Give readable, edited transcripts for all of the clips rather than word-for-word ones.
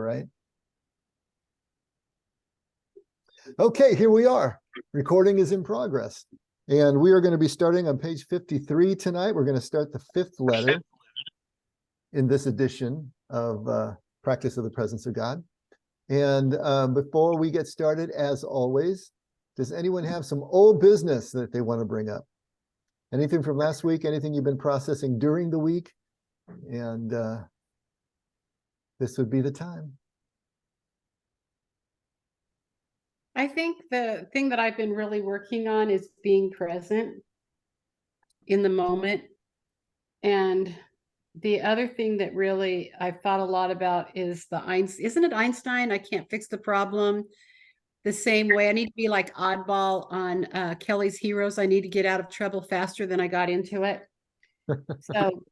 right? Okay, here we are. Recording is in progress. And we are going to be starting on page 53 tonight. We're going to start the fifth letter in this edition of Practice of the Presence of God. And before we get started, as always, does anyone have some old business that they want to bring up? Anything from last week, anything you've been processing during the week? And this would be the time. I think the thing that I've been really working on is being present in the moment. And the other thing that really I've thought a lot about is isn't it Einstein? I can't fix the problem the same way. I need to be like Oddball on Kelly's Heroes. I need to get out of trouble faster than I got into it. So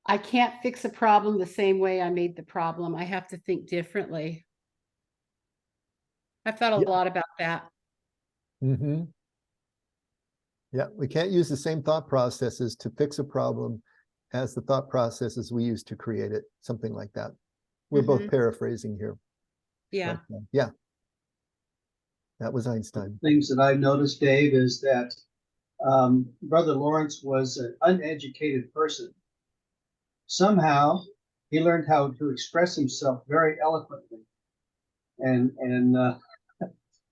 I can't fix a problem the same way I made the problem. I have to think differently. I've thought a lot about that. Mm-hmm. Yeah, we can't use the same thought processes to fix a problem as the thought processes we use to create it, something like that. We're both paraphrasing here. Yeah. But, yeah. That was Einstein. Things that I've noticed, Dave, is that Brother Lawrence was an uneducated person. Somehow he learned how to express himself very eloquently, and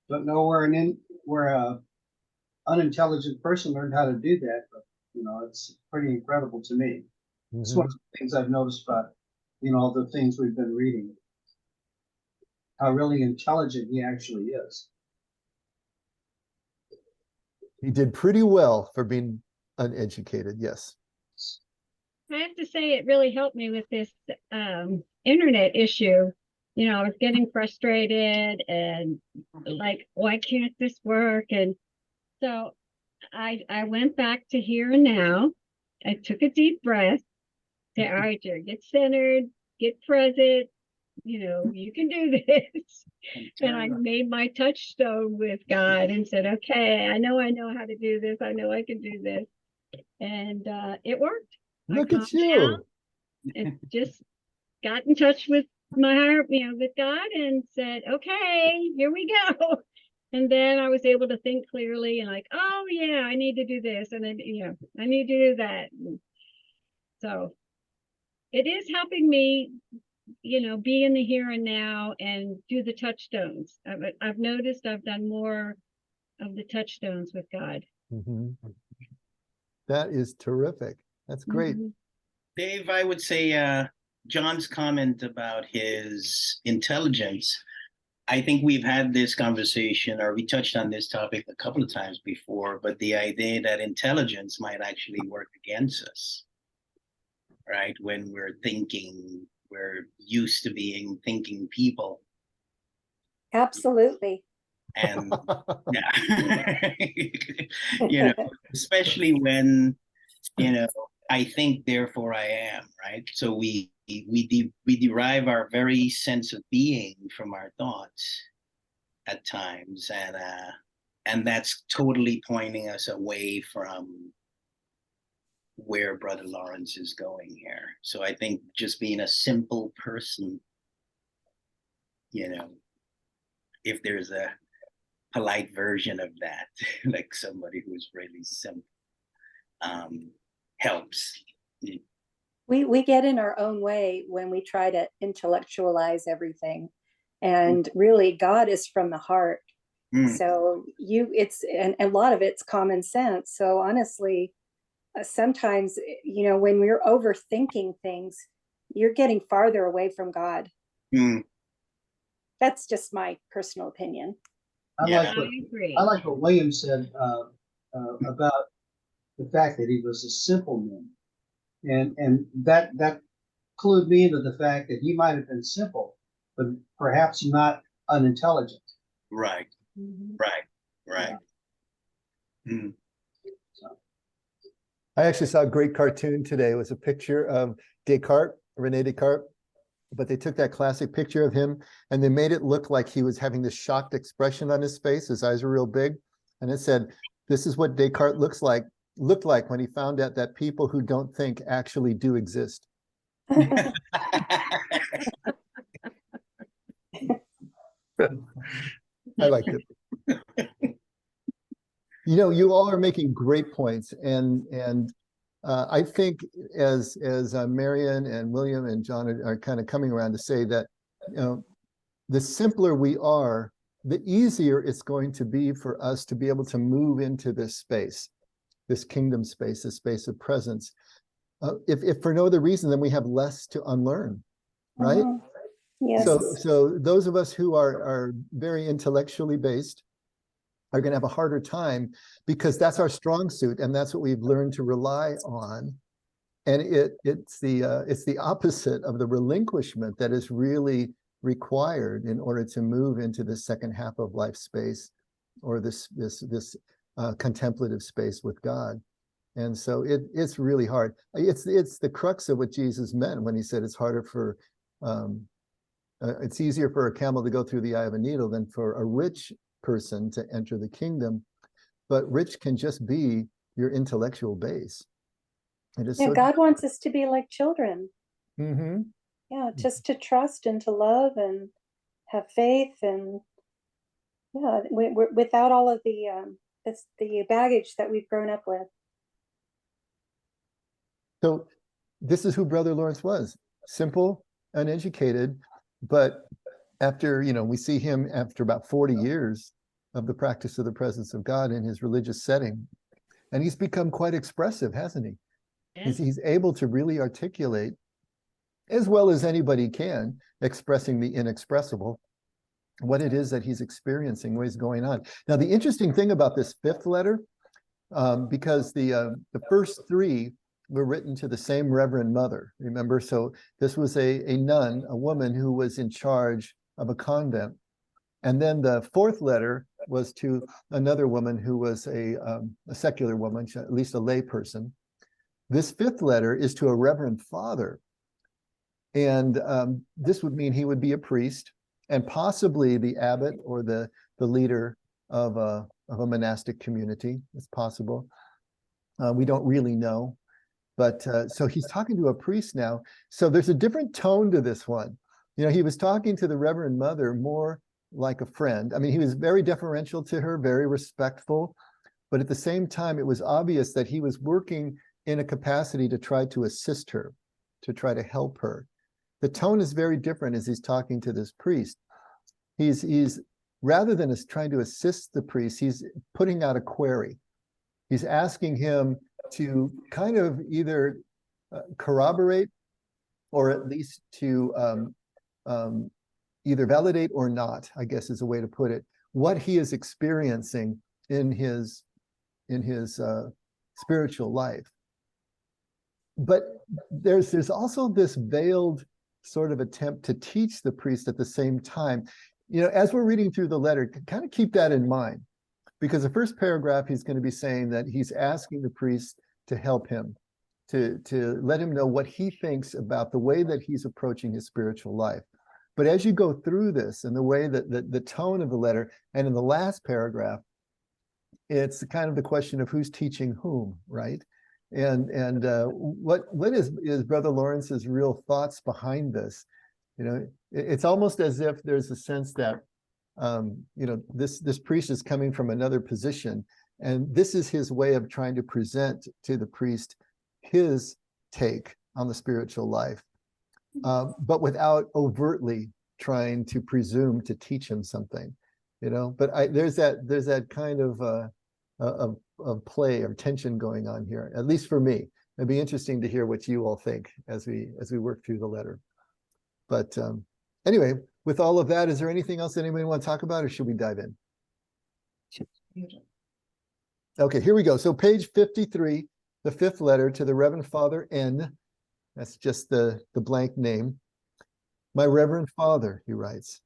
don't know where an unintelligent person learned how to do that, but it's pretty incredible to me. It's one of the things I've noticed about all the things we've been reading, how really intelligent he actually is. He did pretty well for being uneducated, yes. I have to say it really helped me with this internet issue. I was getting frustrated and like, why can't this work? And so I went back to here and now. I took a deep breath. Said, all right, Jerry, get centered, get present. You can do this. And I made my touchstone with God and said, okay, I know how to do this. I know I can do this. And it worked. Look at you. And just got in touch with my heart, with God, and said, okay, here we go. And then I was able to think clearly and like, oh yeah, I need to do this. And then, I need to do that. And so it is helping me, be in the here and now and do the touchstones. I've noticed I've done more of the touchstones with God. That is terrific. That's great. Dave, I would say John's comment about his intelligence, I think we've had this conversation, or we touched on this topic a couple of times before, but the idea that intelligence might actually work against us, right? When we're thinking, we're used to being thinking people. Absolutely. And yeah, especially when, I think, therefore I am, right? So we derive our very sense of being from our thoughts at times, and that's totally pointing us away from where Brother Lawrence is going here. So I think just being a simple person, if there's a polite version of that, like somebody who's really simple, helps. We get in our own way when we try to intellectualize everything, and really God is from the heart. So and a lot of it's common sense. So honestly, sometimes when we're overthinking things, you're getting farther away from God. That's just my personal opinion. I like what William said about the fact that he was a simple man, and that clued me into the fact that he might have been simple, but perhaps not unintelligent. Right. I actually saw a great cartoon today. It was a picture of Descartes, Rene Descartes, but they took that classic picture of him and they made it look like he was having this shocked expression on his face. His eyes were real big. And it said, this is what Descartes looked like when he found out that people who don't think actually do exist. I like it. You know, you all are making great points, and I think as Marion and William and John are kind of coming around to say that, you know, the simpler we are, the easier it's going to be for us to be able to move into this space, this kingdom space, this space of presence. If for no other reason than we have less to unlearn, right? Mhm. Yes. So those of us who are very intellectually based are going to have a harder time, because that's our strong suit and that's what we've learned to rely on. And it's the opposite of the relinquishment that is really required in order to move into the second half of life space, or this contemplative space with God. And so it's really hard. It's the crux of what Jesus meant when he said it's harder for it's easier for a camel to go through the eye of a needle than for a rich person to enter the kingdom. But rich can just be your intellectual base. It is Yeah, so God wants us to be like children. Mm-hmm. Yeah, just to trust and to love and have faith, and yeah, we're without all of the baggage that we've grown up with. So this is who Brother Lawrence was. Simple, uneducated, but after, you know, we see him after about 40 years of the practice of the presence of God in his religious setting. And he's become quite expressive, hasn't he? He's able to really articulate, as well as anybody can, expressing the inexpressible, what it is that he's experiencing, what is going on. Now, the interesting thing about this fifth letter, because the first three were written to the same Reverend Mother, remember? So this was a nun, a woman who was in charge of a convent. And then the fourth letter was to another woman who was a secular woman, at least a lay person. This fifth letter is to a Reverend Father. And this would mean he would be a priest and possibly the abbot or the leader of a monastic community. It's possible. We don't really know. But so he's talking to a priest now. So there's a different tone to this one. You know, he was talking to the Reverend Mother more like a friend. I mean, he was very deferential to her, very respectful. But at the same time, it was obvious that he was working in a capacity to try to assist her, to try to help her. The tone is very different as he's talking to this priest. He's rather than trying to assist the priest, he's putting out a query. He's asking him to kind of either corroborate, or at least to either validate or not, I guess is a way to put it, what he is experiencing in his spiritual life. But there's also this veiled sort of attempt to teach the priest at the same time. You know, as we're reading through the letter, kind of keep that in mind, because the first paragraph, he's going to be saying that he's asking the priest to help him, to let him know what he thinks about the way that he's approaching his spiritual life. But as you go through this and the way that the tone of the letter, and in the last paragraph, it's kind of the question of who's teaching whom, right? And what is Brother Lawrence's real thoughts behind this? You know, it's almost as if there's a sense that you know, this priest is coming from another position, and this is his way of trying to present to the priest his take on the spiritual life, but without overtly trying to presume to teach him something, you know. But there's that kind of play or tension going on here, at least for me. It'd be interesting to hear what you all think as we work through the letter. But anyway, with all of that, is there anything else that anybody want to talk about, or should we dive in? Okay, here we go. So page 53, the fifth letter to the Reverend Father N. That's just the blank name. My Reverend Father, he writes,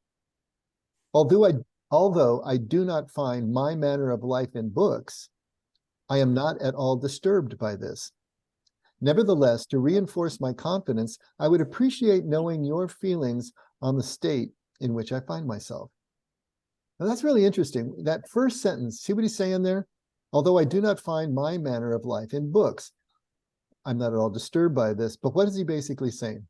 although I do not find my manner of life in books, I am not at all disturbed by this. Nevertheless, to reinforce my confidence, I would appreciate knowing your feelings on the state in which I find myself. Now that's really interesting. That first sentence, see what he's saying there? Although I do not find my manner of life in books, I'm not at all disturbed by this. But what is he basically saying?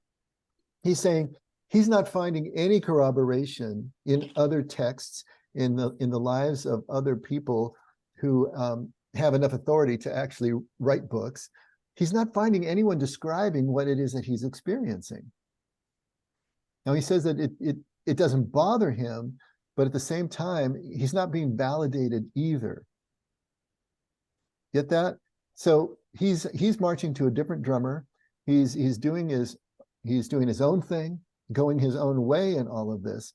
He's saying he's not finding any corroboration in other texts, in the lives of other people who have enough authority to actually write books. He's not finding anyone describing what it is that he's experiencing. Now he says that it doesn't bother him, but at the same time, he's not being validated either. Get that? So he's marching to a different drummer. He's doing his own thing, going his own way in all of this.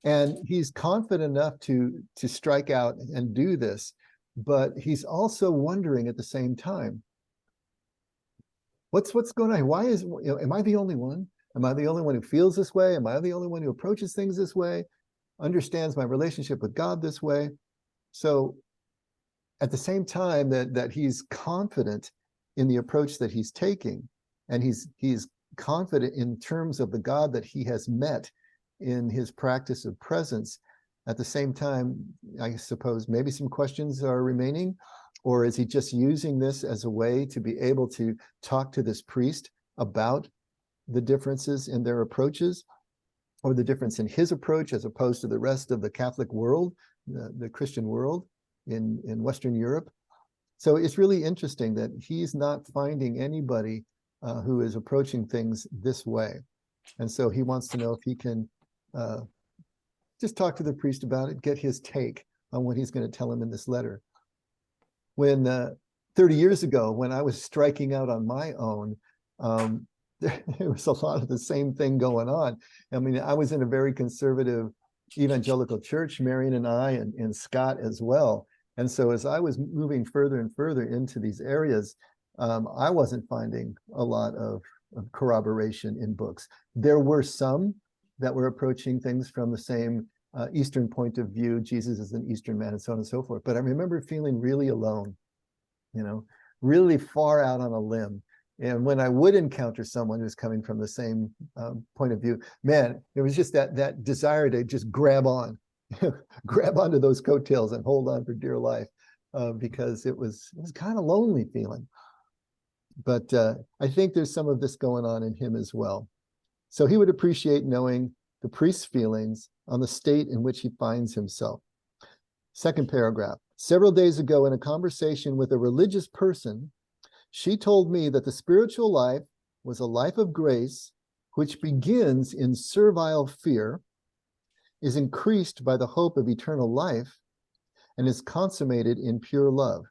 And he's confident enough to strike out and do this, but he's also wondering at the same time, what's going on? Why am I the only one? Am I the only one who feels this way? Am I the only one who approaches things this way? Understands my relationship with God this way? So at the same time that he's confident in the approach that he's taking, and he's confident in terms of the God that he has met in his practice of presence, at the same time, I suppose maybe some questions are remaining, or is he just using this as a way to be able to talk to this priest about the differences in their approaches, or the difference in his approach as opposed to the rest of the Catholic world, the Christian world in Western Europe? So it's really interesting that he's not finding anybody who is approaching things this way. And so he wants to know if he can just talk to the priest about it, get his take on what he's going to tell him in this letter. When 30 years ago, when I was striking out on my own, there was a lot of the same thing going on. I mean, I was in a very conservative evangelical church, Marion and I, and Scott as well. And so as I was moving further and further into these areas, I wasn't finding a lot of corroboration in books. There were some that were approaching things from the same Eastern point of view. Jesus is an Eastern man, and so on and so forth. But I remember feeling really alone, really far out on a limb. And when I would encounter someone who's coming from the same point of view, man, it was just that desire to just grab onto those coattails and hold on for dear life, because it was kind of lonely feeling. But I think there's some of this going on in him as well. So he would appreciate knowing the priest's feelings on the state in which he finds himself. Second paragraph. Several days ago, in a conversation with a religious person, she told me that the spiritual life was a life of grace, which begins in servile fear, is increased by the hope of eternal life, and is consummated in pure love.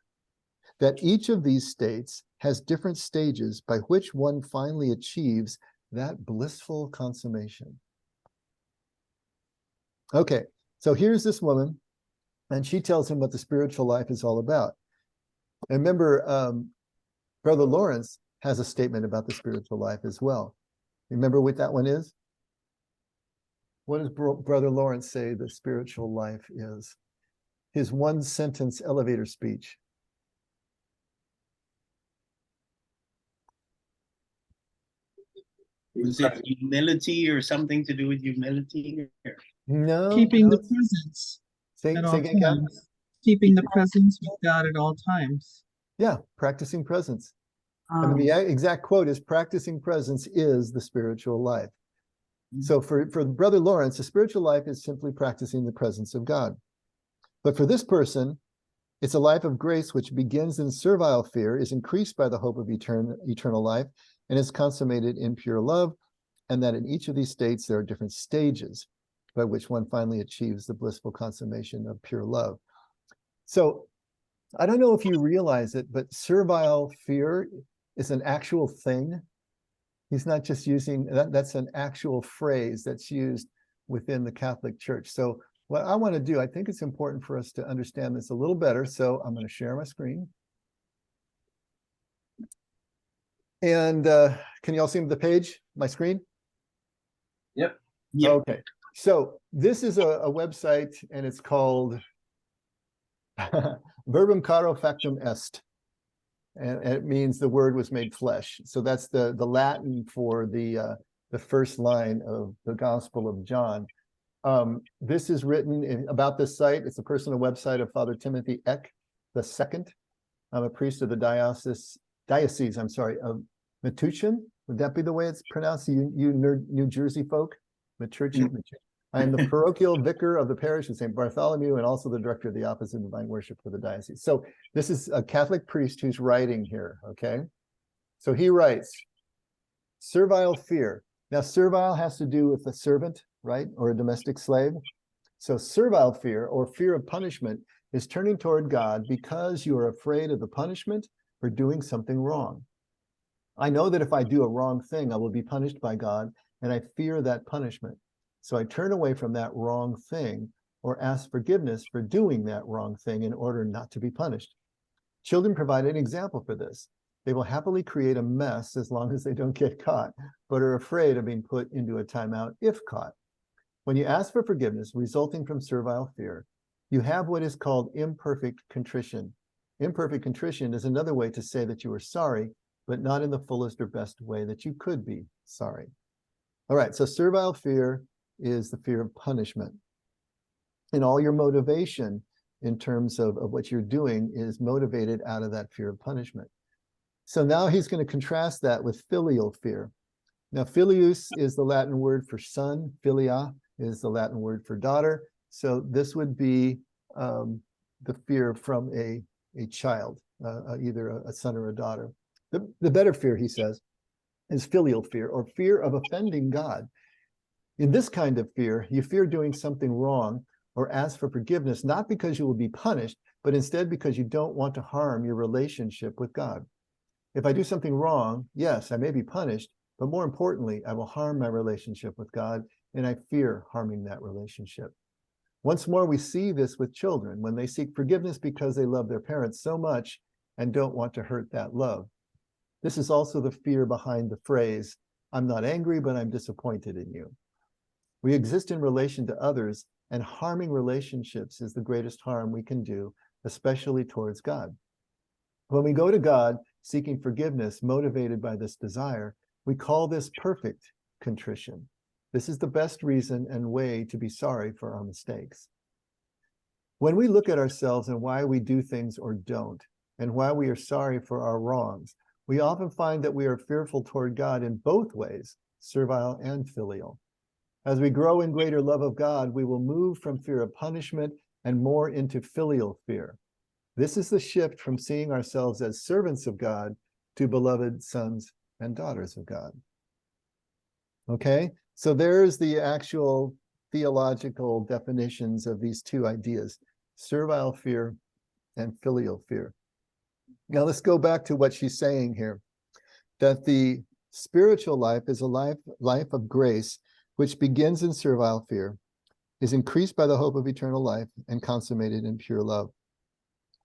That each of these states has different stages by which one finally achieves that blissful consummation. Okay, so here's this woman, and she tells him what the spiritual life is all about. And remember, Brother Lawrence has a statement about the spiritual life as well. Remember what that one is? What does Brother Lawrence say the spiritual life is? His one sentence elevator speech. Is it humility or something to do with humility? No. Keeping the no. presence Say at all again, Kat? times. Keeping the presence with God at all times. Yeah, practicing presence. I mean, the exact quote is, practicing presence is the spiritual life. So for Brother Lawrence, the spiritual life is simply practicing the presence of God. But for this person, it's a life of grace which begins in servile fear, is increased by the hope of eternal life, and is consummated in pure love, and that in each of these states there are different stages by which one finally achieves the blissful consummation of pure love. So I don't know if you realize it, but servile fear is an actual thing. He's not just using that's an actual phrase that's used within the Catholic Church. So what I want to do, I think it's important for us to understand this a little better. So I'm going to share my screen. And can you all see the page, my screen? Yep. Yep. Okay. So this is a website, and it's called Verbum caro factum est. And it means the word was made flesh. So that's the Latin for the first line of the Gospel of John. This is written about this site. It's a personal website of Father Timothy Eck II. I'm a priest of the diocese, of Metuchen. Would that be the way it's pronounced? You New Jersey folk? I am the parochial vicar of the parish of St. Bartholomew and also the director of the Office of Divine Worship for the diocese. So this is a Catholic priest who's writing here, okay? So he writes, servile fear. Now, servile has to do with a servant, right? Or a domestic slave. So servile fear or fear of punishment is turning toward God because you are afraid of the punishment for doing something wrong. I know that if I do a wrong thing, I will be punished by God, and I fear that punishment. So I turn away from that wrong thing or ask forgiveness for doing that wrong thing in order not to be punished. Children provide an example for this. They will happily create a mess as long as they don't get caught, but are afraid of being put into a timeout if caught. When you ask for forgiveness resulting from servile fear, you have what is called imperfect contrition. Imperfect contrition is another way to say that you are sorry, but not in the fullest or best way that you could be sorry. All right, so servile fear is the fear of punishment. And all your motivation in terms of what you're doing is motivated out of that fear of punishment. So now he's going to contrast that with filial fear. Now, filius is the Latin word for son. Filia is the Latin word for daughter. So this would be the fear from a child, either a son or a daughter. The better fear, he says, is filial fear or fear of offending God. In this kind of fear, you fear doing something wrong or ask for forgiveness, not because you will be punished, but instead because you don't want to harm your relationship with God. If I do something wrong, yes, I may be punished, but more importantly, I will harm my relationship with God, and I fear harming that relationship. Once more, we see this with children when they seek forgiveness because they love their parents so much and don't want to hurt that love. This is also the fear behind the phrase, I'm not angry, but I'm disappointed in you. We exist in relation to others, and harming relationships is the greatest harm we can do, especially towards God. When we go to God seeking forgiveness motivated by this desire, we call this perfect contrition. This is the best reason and way to be sorry for our mistakes. When we look at ourselves and why we do things or don't, and why we are sorry for our wrongs, we often find that we are fearful toward God in both ways, servile and filial. As we grow in greater love of God, we will move from fear of punishment and more into filial fear. This is the shift from seeing ourselves as servants of God to beloved sons and daughters of God. Okay, so there's the actual theological definitions of these two ideas, servile fear and filial fear. Now let's go back to what she's saying here, that the spiritual life is a life of grace, which begins in servile fear, is increased by the hope of eternal life, and consummated in pure love.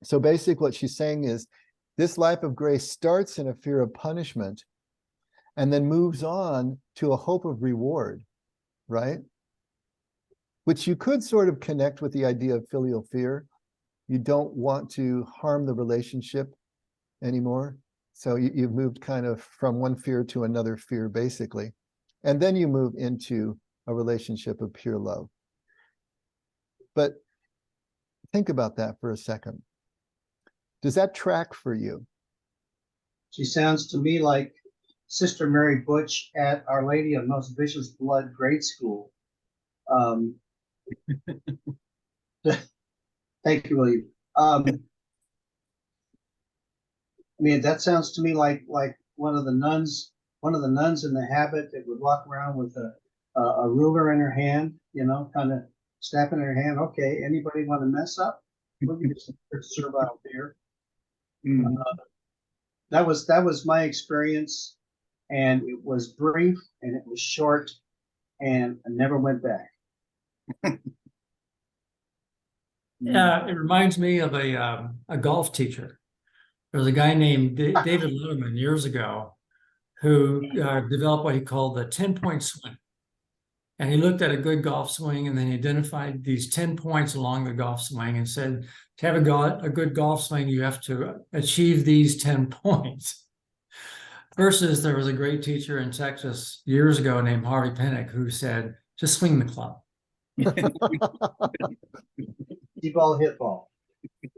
So basically what she's saying is this life of grace starts in a fear of punishment and then moves on to a hope of reward, right? Which you could sort of connect with the idea of filial fear. You don't want to harm the relationship anymore. So you've moved kind of from one fear to another fear, basically. And then you move into a relationship of pure love. But think about that for a second. Does that track for you? She sounds to me like Sister Mary Butch at Our Lady of Most Vicious Blood grade school. Thank you, William. I mean, that sounds to me like one of the nuns in the habit that would walk around with a ruler in her hand, you know, kind of snapping her hand. Okay, anybody want to mess up? We'll give you some servile fear. That was my experience, and it was brief and it was short, and I never went back. It reminds me of a golf teacher. There was a guy named David Letterman years ago who developed what he called the 10-point swing. And he looked at a good golf swing and then he identified these 10 points along the golf swing and said, to have a good golf swing, you have to achieve these 10 points. Versus there was a great teacher in Texas years ago named Harvey Pinnock who said, just swing the club. See ball, hit ball.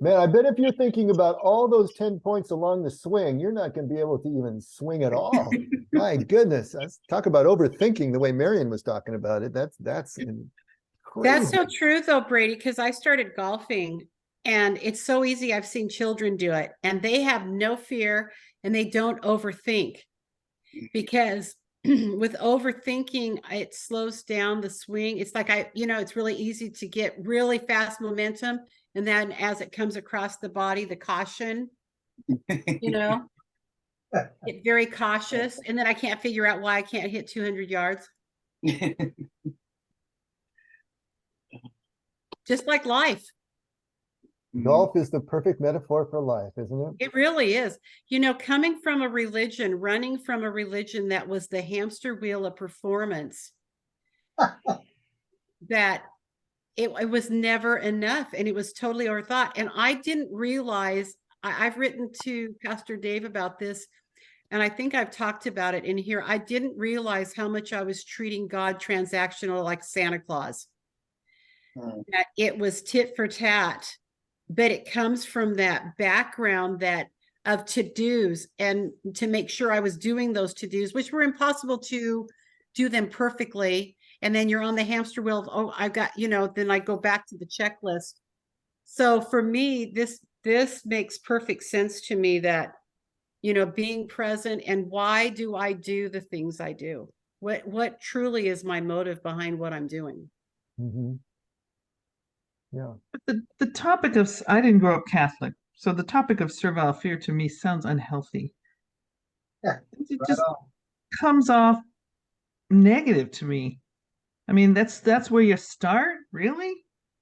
Man, I bet if you're thinking about all those 10 points along the swing, you're not going to be able to even swing at all. My goodness. Talk about overthinking the way Marion was talking about it. That's That's crazy. so true though, Brady, because I started golfing and it's so easy. I've seen children do it and they have no fear and they don't overthink because with overthinking, it slows down the swing. It's like it's really easy to get really fast momentum. And then as it comes across the body, the caution, get very cautious. And then I can't figure out why I can't hit 200 yards. Just like life. Golf is the perfect metaphor for life, isn't it? It really is. Coming from a religion, running from a religion that was the hamster wheel of performance, that it was never enough and it was totally overthought. And I didn't realize, I've written to Pastor Dave about this, and I think I've talked about it in here. I didn't realize how much I was treating God transactional like Santa Claus. That it was tit for tat, but it comes from that background of to-dos and to make sure I was doing those to-dos, which were impossible to do them perfectly. And then you're on the hamster wheel of, oh, I've got, then I go back to the checklist. So for me, this makes perfect sense to me that, being present and why do I do the things I do? What truly is my motive behind what I'm doing? Mm-hmm. Yeah. But the topic of, I didn't grow up Catholic, so the topic of servile fear to me sounds unhealthy. Yeah, It right just on. comes off negative to me. I mean, that's where you start, really?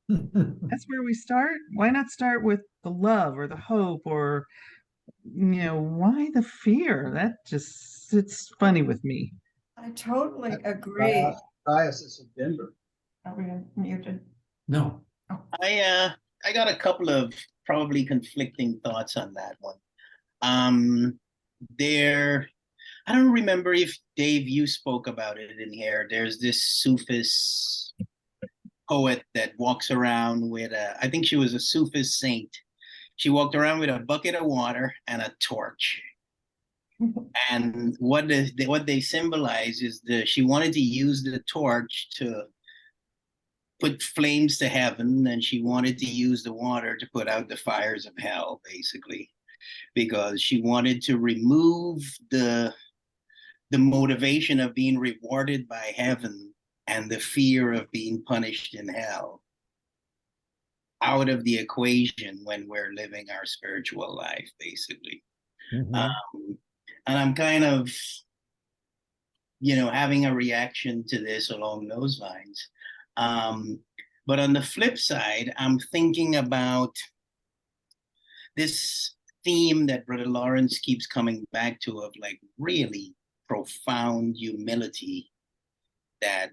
That's where we start? Why not start with the love or the hope or, why the fear? It's funny with me. I totally agree. Diocese of Denver. Are we muted? No. I got a couple of probably conflicting thoughts on that one. I don't remember if Dave, you spoke about it in here. There's this Sufist poet that walks around with I think she was a Sufist saint. She walked around with a bucket of water and a torch. And what they symbolize is she wanted to use the torch to put flames to heaven, and she wanted to use the water to put out the fires of hell, basically, because she wanted to remove the motivation of being rewarded by heaven and the fear of being punished in hell out of the equation when we're living our spiritual life, basically. Mm-hmm. And I'm kind of, having a reaction to this along those lines. But on the flip side, I'm thinking about this theme that Brother Lawrence keeps coming back to of like really profound humility that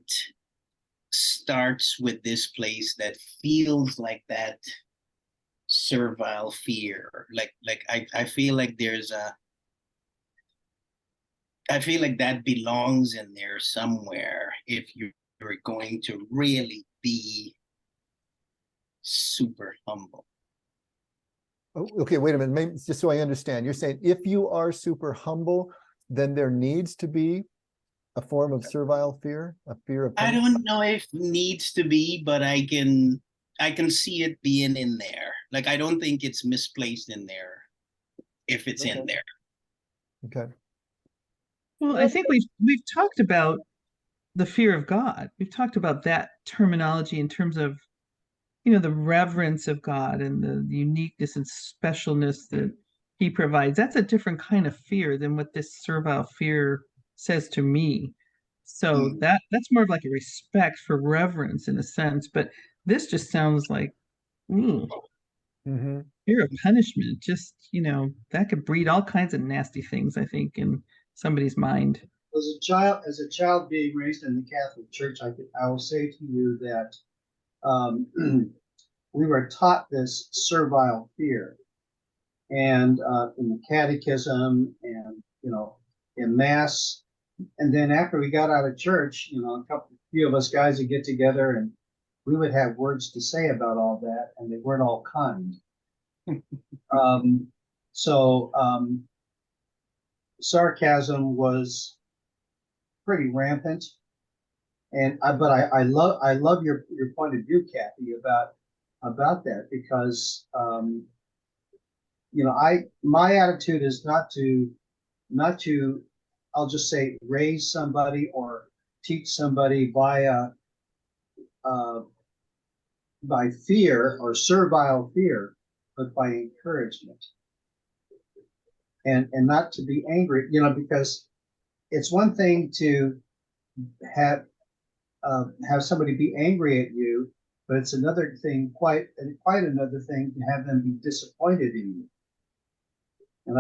starts with this place that feels like that servile fear. I feel like I feel like that belongs in there somewhere if you're going to really be super humble. Oh, okay, wait a minute. Maybe, just so I understand, you're saying if you are super humble, then there needs to be a form of servile fear, a fear of I punishment? don't know if needs to be, but I can see it being in there. Like I don't think it's misplaced in there if it's in there. Okay. Well, I think we've talked about the fear of God. We've talked about that terminology in terms of, the reverence of God and the uniqueness and specialness that he provides. That's a different kind of fear than what this servile fear says to me. So that's more of like a respect for reverence in a sense, but this just sounds like Mm-hmm. fear of punishment. Just, that could breed all kinds of nasty things, I think, in somebody's mind. As a child being raised in the Catholic Church, I will say to you that we were taught this servile fear, and in the catechism, and in mass, and then after we got out of church, a few of us guys would get together, and we would have words to say about all that, and they weren't all kind. So sarcasm was pretty rampant. But I love your point of view, Kathy, about that, because my attitude is not to I'll just say raise somebody or teach somebody by fear or servile fear, but by encouragement, and not to be angry, because it's one thing to have somebody be angry at you, but it's another thing, quite another thing, to have them be disappointed in you. And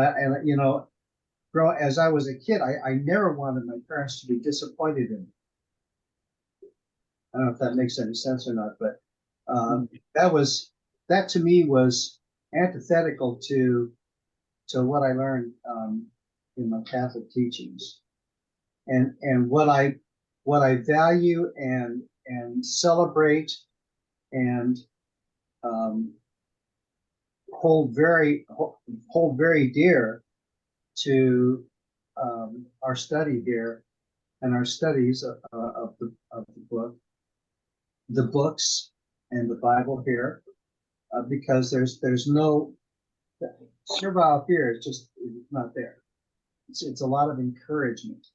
as I was a kid, I never wanted my parents to be disappointed in me. I don't know if that makes any sense or not, but that to me was antithetical to what I learned in my Catholic teachings, and what I value and celebrate and hold very dear to our study here and our studies of the books and the Bible here, because there's no servile fear. It's not there. It's a lot of encouragement.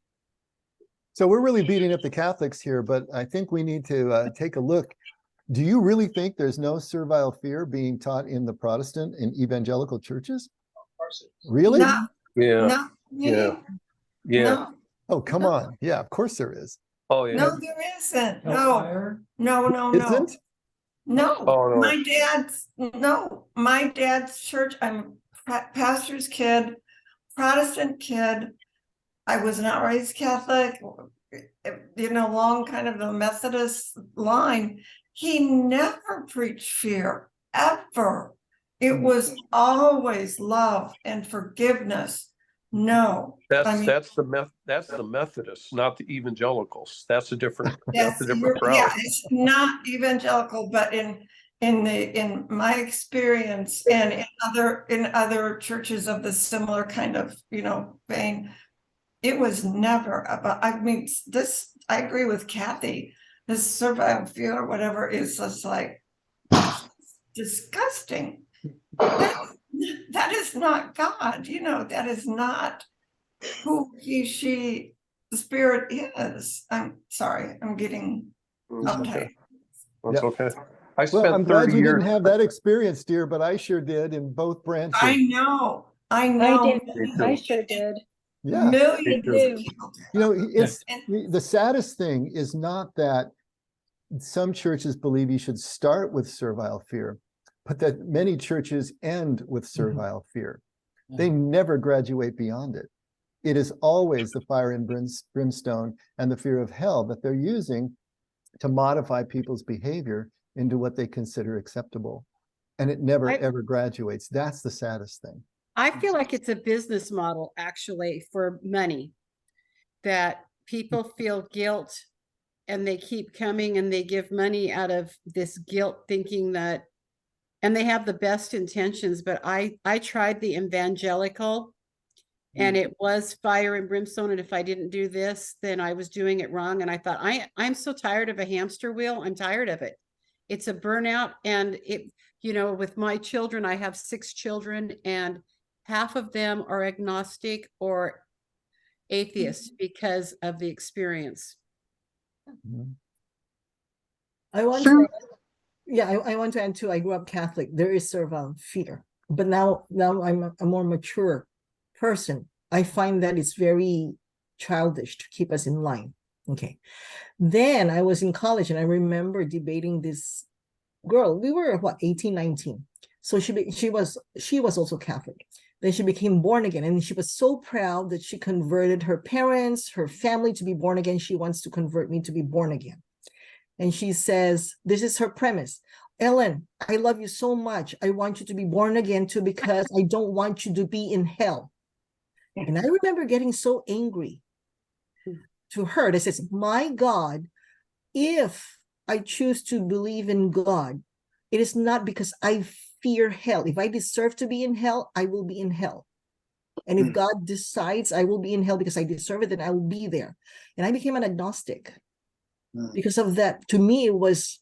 So we're really beating up the Catholics here, but I think we need to take a look. Do you really think there's no servile fear being taught in the Protestant and evangelical churches? Of course. Really? No, Yeah. no, Yeah. Yeah. no, Oh, come on. Yeah, of course there is. Oh, yeah. no, there isn't. No No, fire? no. Isn't? No, Oh, no. my dad's church, I'm pastor's kid, Protestant kid. I was not raised Catholic, along kind of the Methodist line. He never preached fear, ever. It was always love and forgiveness. No, That's the Methodists, not the evangelicals. That's a different yes, crowd. yeah, it's not evangelical, but in my experience and in other churches of the similar kind of vein, it was never about. I mean, I agree with Kathy. This servile fear or whatever is just like disgusting. That is not God. That is not who the Spirit is. I'm sorry. I'm getting uptight. That's Yeah. okay. I Well, I'm spent glad 30 you years. didn't have that experience, dear, but I sure did in both branches. I know. I did. Me too. I sure did. Yeah. Millions Me of too. people. It's the saddest thing is not that some churches believe you should start with servile fear, but that many churches end with servile fear. They never graduate beyond it. It is always the fire and brimstone and the fear of hell that they're using to modify people's behavior into what they consider acceptable. And it never, ever graduates. That's the saddest thing. I feel like it's a business model actually for money, that people feel guilt and they keep coming and they give money out of this guilt, thinking that, and they have the best intentions. But I tried the evangelical and it was fire and brimstone. And if I didn't do this, then I was doing it wrong. And I thought, I'm so tired of a hamster wheel. I'm tired of it. It's a burnout. And with my children, I have 6 children, and half of them are agnostic or atheists because of the experience. I want to, I want to add too. I grew up Catholic. There is servile fear, but now I'm a more mature person. I find that it's very childish to keep us in line. Okay. Then I was in college and I remember debating this girl. We were 18, 19. So she was also Catholic. Then she became born again, and she was so proud that she converted her parents, her family to be born again. She wants to convert me to be born again. And she says, this is her premise. Ellen, I love you so much. I want you to be born again too, because I don't want you to be in hell. And I remember getting so angry to her that says, my God, if I choose to believe in God, It is not because I fear hell. If I deserve to be in hell, I will be in hell. And if God decides I will be in hell because I deserve it, then I will be there. And I became an agnostic because of that. To me, it was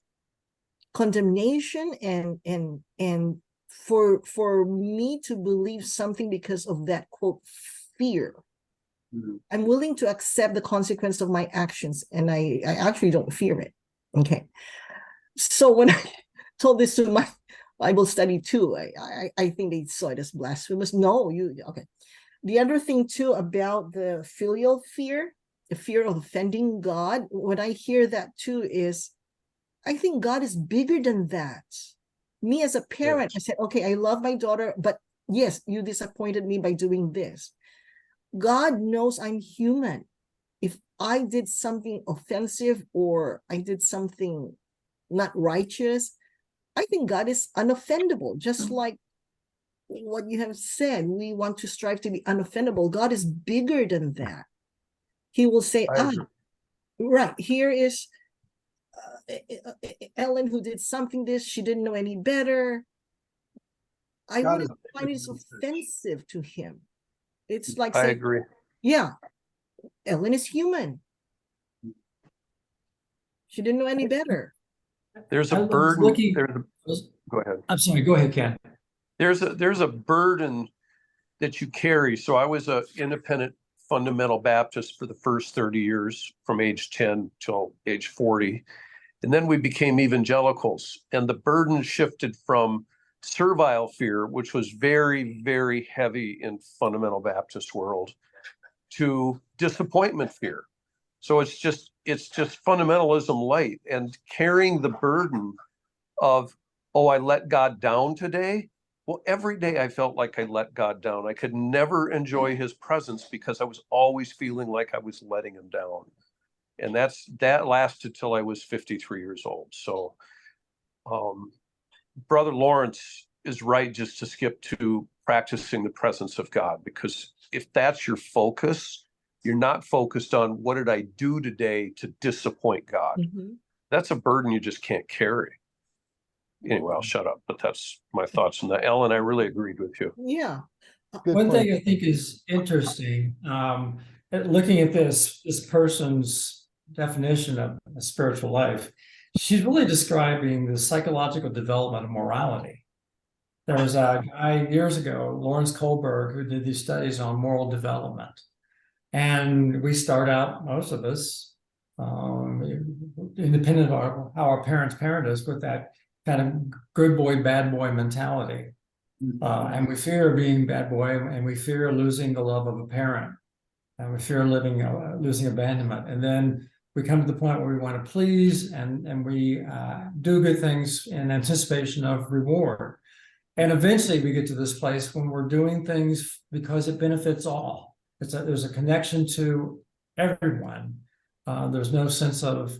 condemnation and for me to believe something because of that, quote, fear. I'm willing to accept the consequence of my actions, and I actually don't fear it. Okay. So when I told this to my Bible study too, I think they saw it as blasphemous. No, okay. The other thing too about the filial fear, the fear of offending God, when I hear that too is, I think God is bigger than that. Me as a parent, I said, okay, I love my daughter, but yes, you disappointed me by doing this. God knows I'm human. If I did something offensive or I did something not righteous, I think God is unoffendable, just like what you have said. We want to strive to be unoffendable. God is bigger than that. He will say, right, here is Ellen who did something this, she didn't know any better. I wouldn't find it offensive to him. It's like saying, I agree. Yeah, Ellen is human. She didn't know any better. There's a burden. Go ahead. I'm sorry. Go ahead, Ken. There's a burden that you carry. So I was an independent fundamental Baptist for the first 30 years, from age 10 till age 40. And then we became evangelicals, and the burden shifted from servile fear, which was very, very heavy in fundamental Baptist world, to disappointment fear. So it's just fundamentalism light, and carrying the burden of, oh, I let God down today. Well, every day I felt like I let God down. I could never enjoy his presence because I was always feeling like I was letting him down. And that lasted till I was 53 years old. So Brother Lawrence is right just to skip to practicing the presence of God, because if that's your focus, you're not focused on what did I do today to disappoint God. That's a burden you just can't carry. Anyway, I'll shut up, but that's my thoughts on that. Ellen, I really agreed with you. Yeah. One thing I think is interesting, looking at this person's definition of a spiritual life, she's really describing the psychological development of morality. There was a guy years ago, Lawrence Kohlberg, who did these studies on moral development. And we start out, most of us, independent of how our parents parent us, with that kind of good boy, bad boy mentality. And we fear being bad boy, and we fear losing the love of a parent, and we fear losing abandonment. And then we come to the point where we want to please, and we do good things in anticipation of reward. And eventually we get to this place when we're doing things because it benefits all. There's a connection to everyone. There's no sense of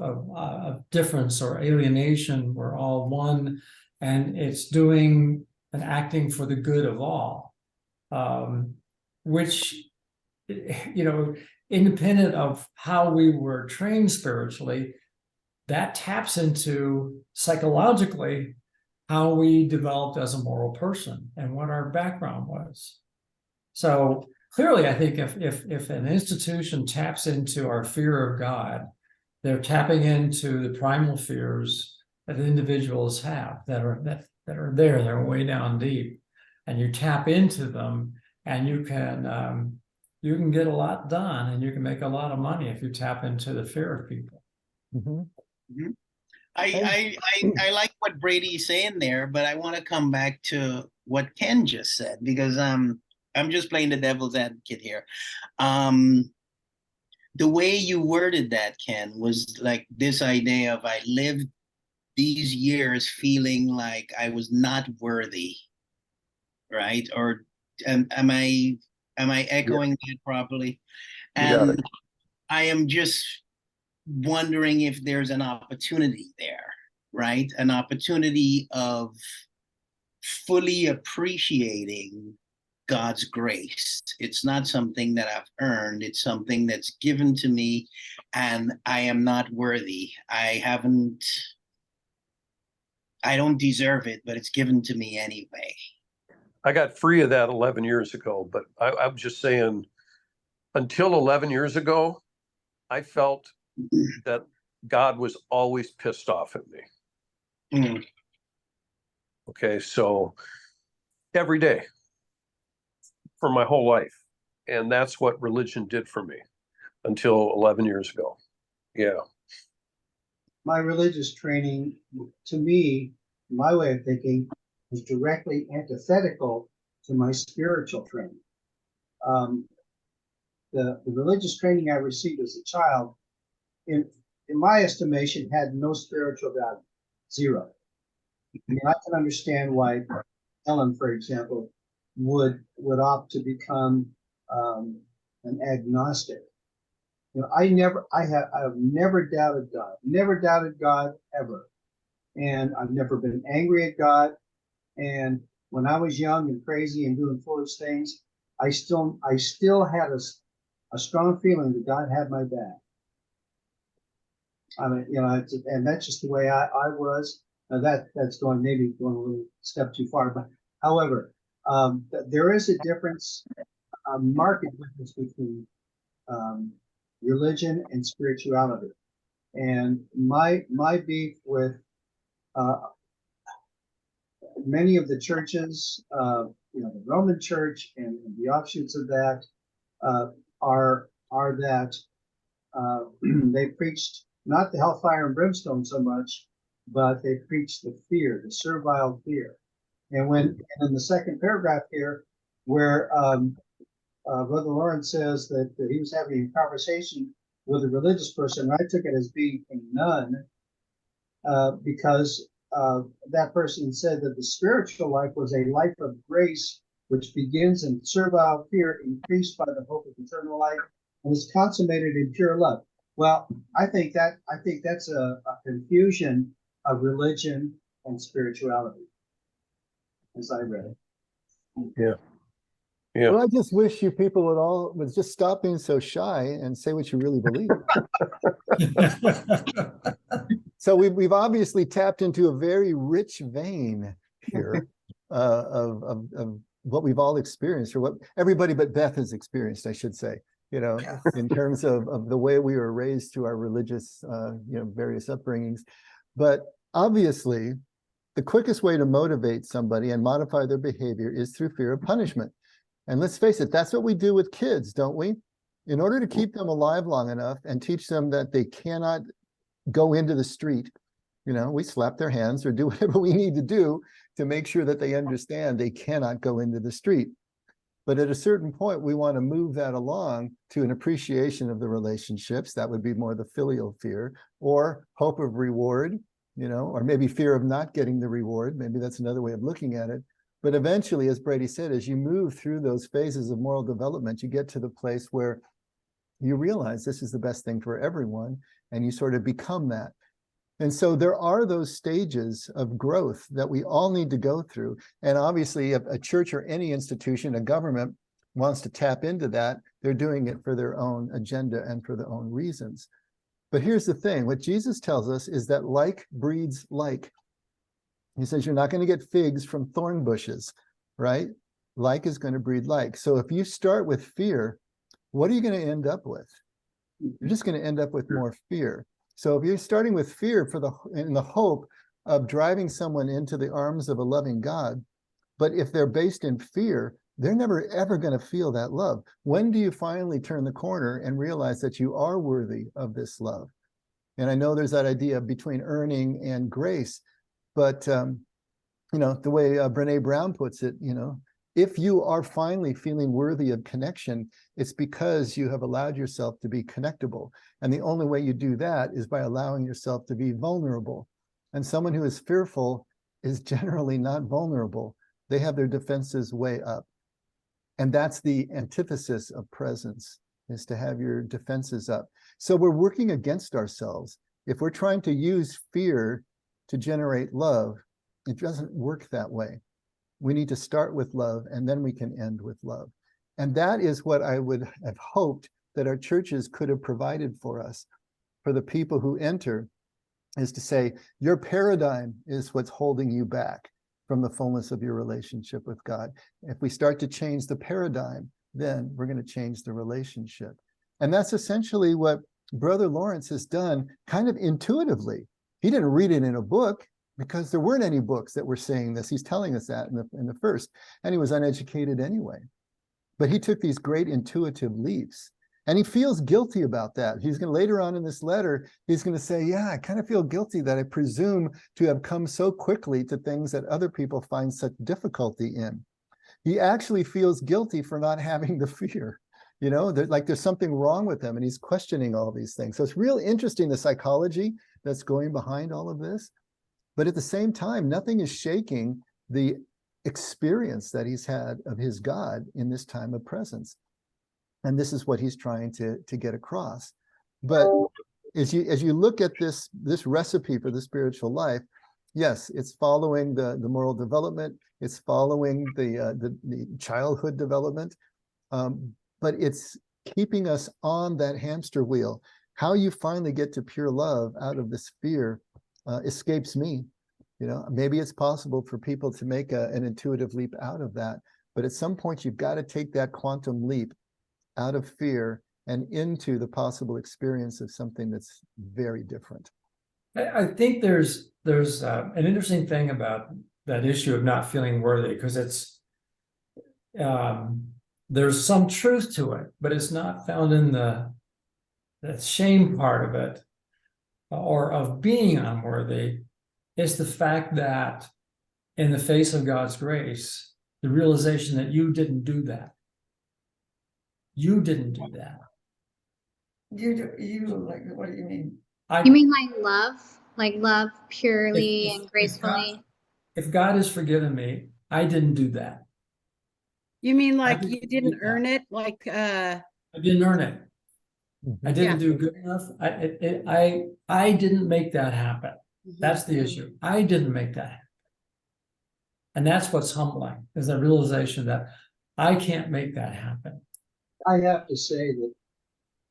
difference or alienation. We're all one, and it's doing and acting for the good of all, which, independent of how we were trained spiritually, that taps into psychologically how we developed as a moral person and what our background was. So clearly, I think if an institution taps into our fear of God, they're tapping into the primal fears that individuals have that are there, they're way down deep, and you tap into them, and you can get a lot done, and you can make a lot of money if you tap into the fear of people. I like what Brady's saying there, but I want to come back to what Ken just said, because I'm just playing the devil's advocate here. The way you worded that, Ken, was like this idea of I lived these years feeling like I was not worthy, right? Or am I echoing that properly? And I am just wondering if there's an opportunity there, right? An opportunity of fully appreciating God's grace. It's not something that I've earned. It's something that's given to me, and I am not worthy. I haven't I don't deserve it, but it's given to me anyway. I got free of that 11 years ago, but I'm just saying, until 11 years ago, I felt that God was always pissed off at me. Mm. Okay, so every day for my whole life. And that's what religion did for me until 11 years ago. Yeah. My religious training, to me, my way of thinking, is directly antithetical to my spiritual training. The religious training I received as a child, in my estimation, had no spiritual value, zero. I mean, I can understand why Ellen, for example, would opt to become an agnostic. You know, I have never doubted God ever, and I've never been angry at God. And when I was young and crazy and doing foolish things, I still had a strong feeling that God had my back. I mean, you know, and that's just the way I was. Now that's maybe going a little step too far, but however, there is a difference, a marked difference between religion and spirituality. And my beef with many of the churches, you know, the Roman Church and the offshoots of that, are that they preached not the hellfire and brimstone so much, but they preached the fear, the servile fear. And in the second paragraph here, where Brother Lawrence says that he was having a conversation with a religious person, I took it as being a nun, because that person said that the spiritual life was a life of grace, which begins in servile fear, increased by the hope of eternal life, and is consummated in pure love. Well, I think that's a confusion of religion and spirituality, as I read it. Yeah. Yeah. Well, I just wish you people would just stop being so shy and say what you really believe. So we've obviously tapped into a very rich vein here of what we've all experienced, or what everybody but Beth has experienced, I should say, you know, in terms of the way we were raised through our religious, you know, various upbringings. But obviously, the quickest way to motivate somebody and modify their behavior is through fear of punishment. And let's face it, that's what we do with kids, don't we? In order to keep them alive long enough and teach them that they cannot go into the street, you know, we slap their hands or do whatever we need to do to make sure that they understand they cannot go into the street. But at a certain point, we want to move that along to an appreciation of the relationships. That would be more the filial fear, or hope of reward, you know, or maybe fear of not getting the reward. Maybe that's another way of looking at it. But eventually, as Brady said, as you move through those phases of moral development, you get to the place where you realize this is the best thing for everyone, and you sort of become that. And so there are those stages of growth that we all need to go through. And obviously, if a church or any institution, a government wants to tap into that, they're doing it for their own agenda and for their own reasons. But here's the thing, what Jesus tells us is that like breeds like. He says you're not going to get figs from thorn bushes, right? Like is going to breed like. So if you start with fear, what are you going to end up with? You're just going to end up with more fear. So if you're starting with fear in the hope of driving someone into the arms of a loving God, but if they're based in fear, they're never ever going to feel that love. When do you finally turn the corner and realize that you are worthy of this love? And I know there's that idea between earning and grace. But, you know, the way Brene Brown puts it, you know, if you are finally feeling worthy of connection, it's because you have allowed yourself to be connectable. And the only way you do that is by allowing yourself to be vulnerable. And someone who is fearful is generally not vulnerable. They have their defenses way up. And that's the antithesis of presence, is to have your defenses up. So we're working against ourselves. If we're trying to use fear to generate love, it doesn't work that way. We need to start with love, and then we can end with love. And that is what I would have hoped that our churches could have provided for us, for the people who enter, is to say, your paradigm is what's holding you back from the fullness of your relationship with God. If we start to change the paradigm, then we're going to change the relationship. And that's essentially what Brother Lawrence has done kind of intuitively. He didn't read it in a book because there weren't any books that were saying this. He's telling us that in the first, and he was uneducated anyway. But he took these great intuitive leaps, and he feels guilty about that. He's going to, later on in this letter, he's going to say, yeah, I kind of feel guilty that I presume to have come so quickly to things that other people find such difficulty in. He actually feels guilty for not having the fear. You know, like there's something wrong with him, and he's questioning all these things. So it's real interesting, the psychology that's going behind all of this. But at the same time, nothing is shaking the experience that he's had of his God in this time of presence. And this is what he's trying to get across. But as you look at this recipe for the spiritual life, yes, it's following the moral development, it's following the childhood development, but it's keeping us on that hamster wheel. How you finally get to pure love out of this fear escapes me. You know, maybe it's possible for people to make an intuitive leap out of that, but at some point you've got to take that quantum leap out of fear and into the possible experience of something that's very different. I think there's an interesting thing about that issue of not feeling worthy, because it's there's some truth to it, but it's not found in the shame part of it, or of being unworthy. It's the fact that in the face of God's grace, the realization that you didn't do that. You didn't do that. You like, what do you mean? You mean like love purely and gracefully? If God has forgiven me, I didn't do that. You mean like you didn't earn it? Like I didn't earn it. I didn't do good enough. I didn't make that happen. That's the issue. I didn't make that happen. And that's what's humbling, is the realization that I can't make that happen. I have to say that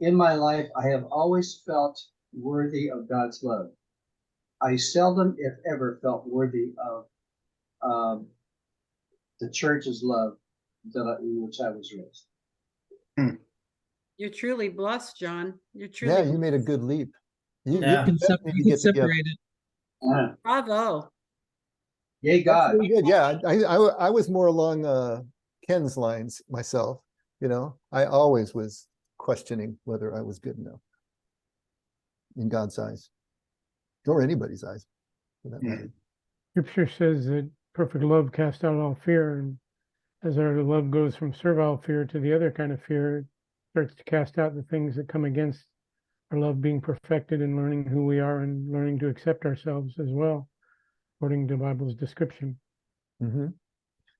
in my life, I have always felt worthy of God's love. I seldom, if ever, felt worthy of the church's love in which I was raised. You're truly blessed, John. You're truly Yeah, you made a good leap. You can separate it. Bravo. Yay, God. Pretty good. Yeah, I was more along Ken's lines myself. You know, I always was questioning whether I was good enough in God's eyes, or anybody's eyes, for that matter. Scripture says that perfect love casts out all fear, and as our love goes from servile fear to the other kind of fear, it starts to cast out the things that come against our love being perfected and learning who we are and learning to accept ourselves as well, according to the Bible's description. Mm-hmm.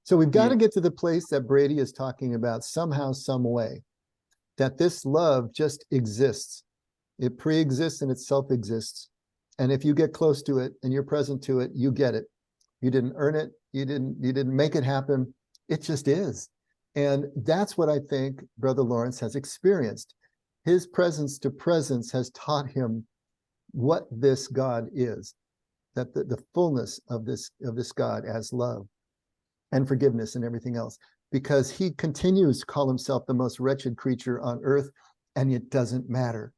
So we've got to get to the place that Brady is talking about somehow, some way, that this love just exists. It pre-exists and it self-exists. And if you get close to it and you're present to it, you get it. You didn't earn it. You didn't make it happen. It just is. And that's what I think Brother Lawrence has experienced. His presence to presence has taught him what this God is, that the fullness of this God as love and forgiveness and everything else, because he continues to call himself the most wretched creature on earth, and it doesn't matter.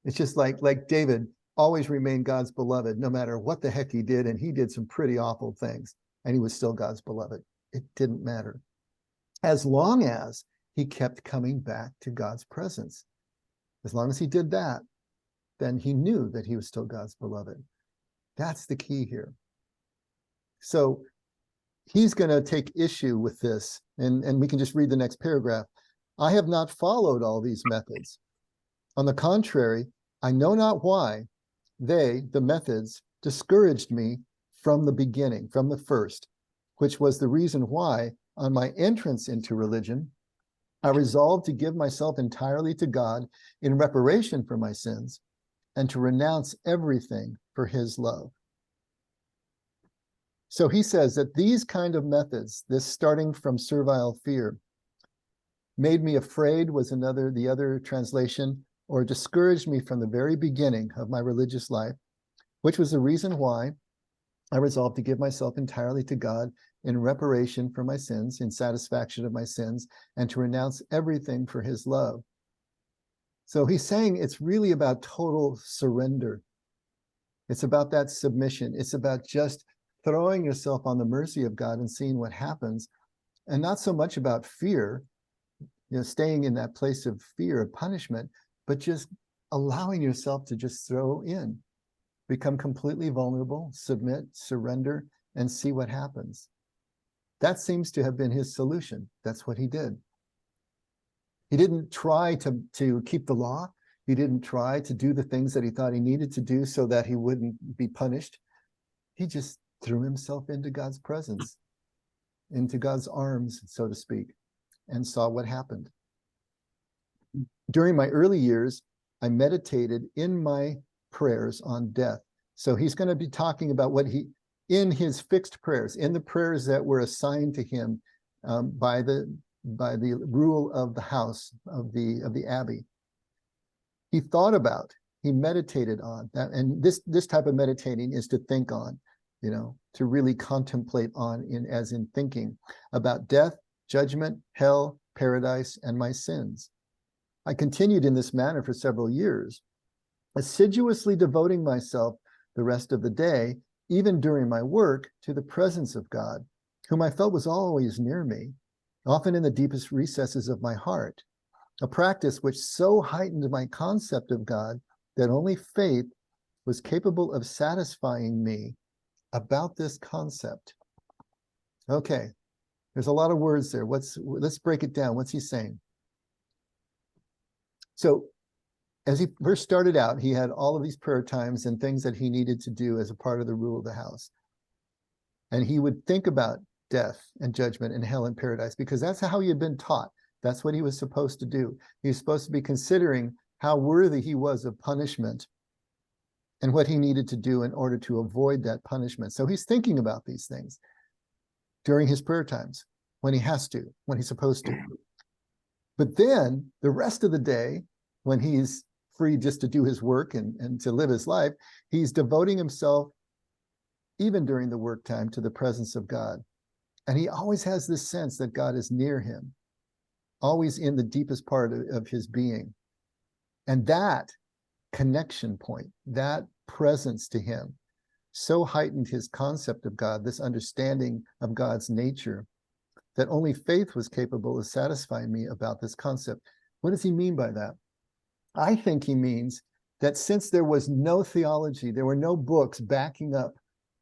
It's just like David always remained God's beloved, no matter what the heck he did, and he did some pretty awful things, and he was still God's beloved. It didn't matter. As long as he kept coming back to God's presence. As long as he did that, then he knew that he was still God's beloved. That's the key here. So he's going to take issue with this, and we can just read the next paragraph. I have not followed all these methods. On the contrary, I know not why they, the methods, discouraged me from the beginning, from the first, which was the reason why, on my entrance into religion, I resolved to give myself entirely to God in reparation for my sins, and to renounce everything for his love. So he says that these kind of methods, this starting from servile fear, made me afraid was the other translation, or discouraged me from the very beginning of my religious life, which was the reason why I resolved to give myself entirely to God in reparation for my sins, in satisfaction of my sins, and to renounce everything for his love. So he's saying it's really about total surrender. It's about that submission. It's about just throwing yourself on the mercy of God and seeing what happens, and not so much about fear, staying in that place of fear of punishment, but just allowing yourself to just throw in, become completely vulnerable, submit, surrender, and see what happens. That seems to have been his solution. That's what he did. He didn't try to keep the law. He didn't try to do the things that he thought he needed to do so that he wouldn't be punished. He just threw himself into God's presence, into God's arms, so to speak, and saw what happened. During my early years, I meditated in my prayers on death. So he's going to be talking about what he, in his fixed prayers, in the prayers that were assigned to him by the rule of the house of the abbey. He thought about, he meditated on that, and this type of meditating is to think on, to really contemplate on, as in thinking about death, judgment, hell, paradise, and my sins. I continued in this manner for several years, assiduously devoting myself the rest of the day, even during my work, to the presence of God, whom I felt was always near me, often in the deepest recesses of my heart, a practice which so heightened my concept of God that only faith was capable of satisfying me about this concept. Okay, there's a lot of words there. Let's break it down. What's he saying? So as he first started out, he had all of these prayer times and things that he needed to do as a part of the rule of the house. And he would think about death and judgment and hell and paradise, because that's how he had been taught. That's what he was supposed to do. He was supposed to be considering how worthy he was of punishment and what he needed to do in order to avoid that punishment. So he's thinking about these things during his prayer times, when he has to, when he's supposed to. But then the rest of the day, when he's free just to do his work and to live his life, he's devoting himself, even during the work time, to the presence of God. And he always has this sense that God is near him, always in the deepest part of his being. And that connection point, that presence to him, so heightened his concept of God, this understanding of God's nature, that only faith was capable of satisfying me about this concept. What does he mean by that? I think he means that since there was no theology, there were no books backing up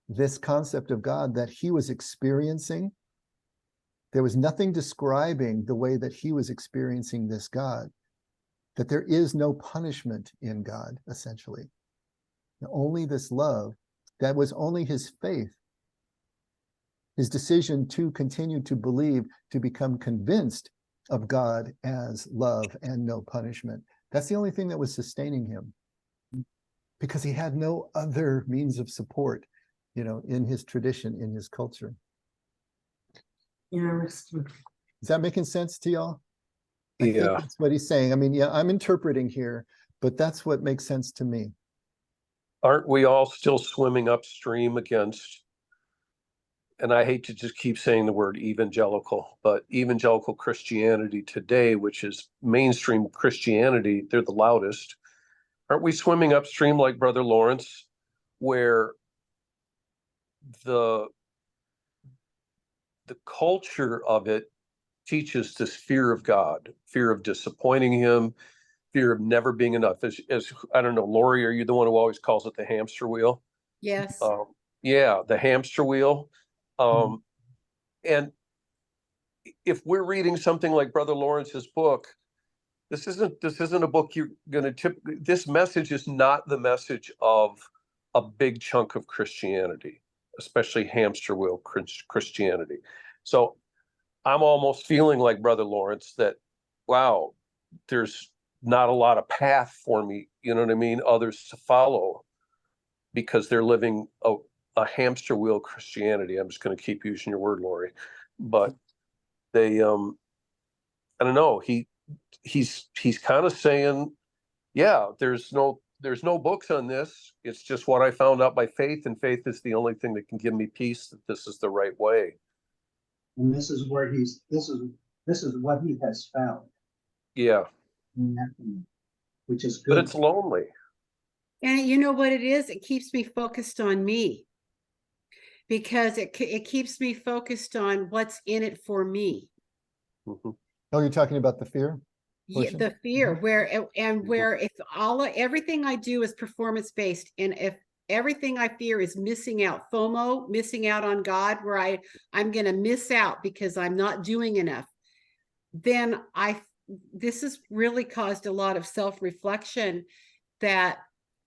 this concept of God that he was experiencing, there was nothing describing the way that he was experiencing this God, that there is no punishment in God, essentially. Only this love, that was only his faith, his decision to continue to believe, to become convinced of God as love and no punishment. That's the only thing that was sustaining him, because he had no other means of support, in his tradition, in his culture. Is that making sense to y'all? I think that's what he's saying. I mean, yeah, I'm interpreting here, but that's what makes sense to me. Aren't we all still swimming upstream against, and I hate to just keep saying the word evangelical, but evangelical Christianity today, which is mainstream Christianity, they're the loudest. Aren't we swimming upstream like Brother Lawrence, where the culture of it teaches this fear of God, fear of disappointing him, fear of never being enough. As I don't know, Lori, are you the one who always calls it the hamster wheel? Yes. Yeah, the hamster wheel. And if we're reading something like Brother Lawrence's book, this isn't a book you're going to this message is not the message of a big chunk of Christianity, especially hamster wheel Christianity. So I'm almost feeling like Brother Lawrence that, wow, there's not a lot of path for me, you know what I mean, others to follow, because they're living a hamster wheel Christianity. I'm just going to keep using your word, Lori, but they, I don't know. He's kind of saying Yeah, there's no books on this. It's just what I found out by faith, and faith is the only thing that can give me peace that this is the right way. And this is where this is what he has found. Yeah. Which is good. But it's lonely. And you know what it is? It keeps me focused on me, because it keeps me focused on what's in it for me. Mm-hmm. Oh, you're talking about the fear? Yeah, the fear where if everything I do is performance based, and if everything I fear is missing out, FOMO, missing out on God, where I'm going to miss out because I'm not doing enough, then this has really caused a lot of self-reflection, that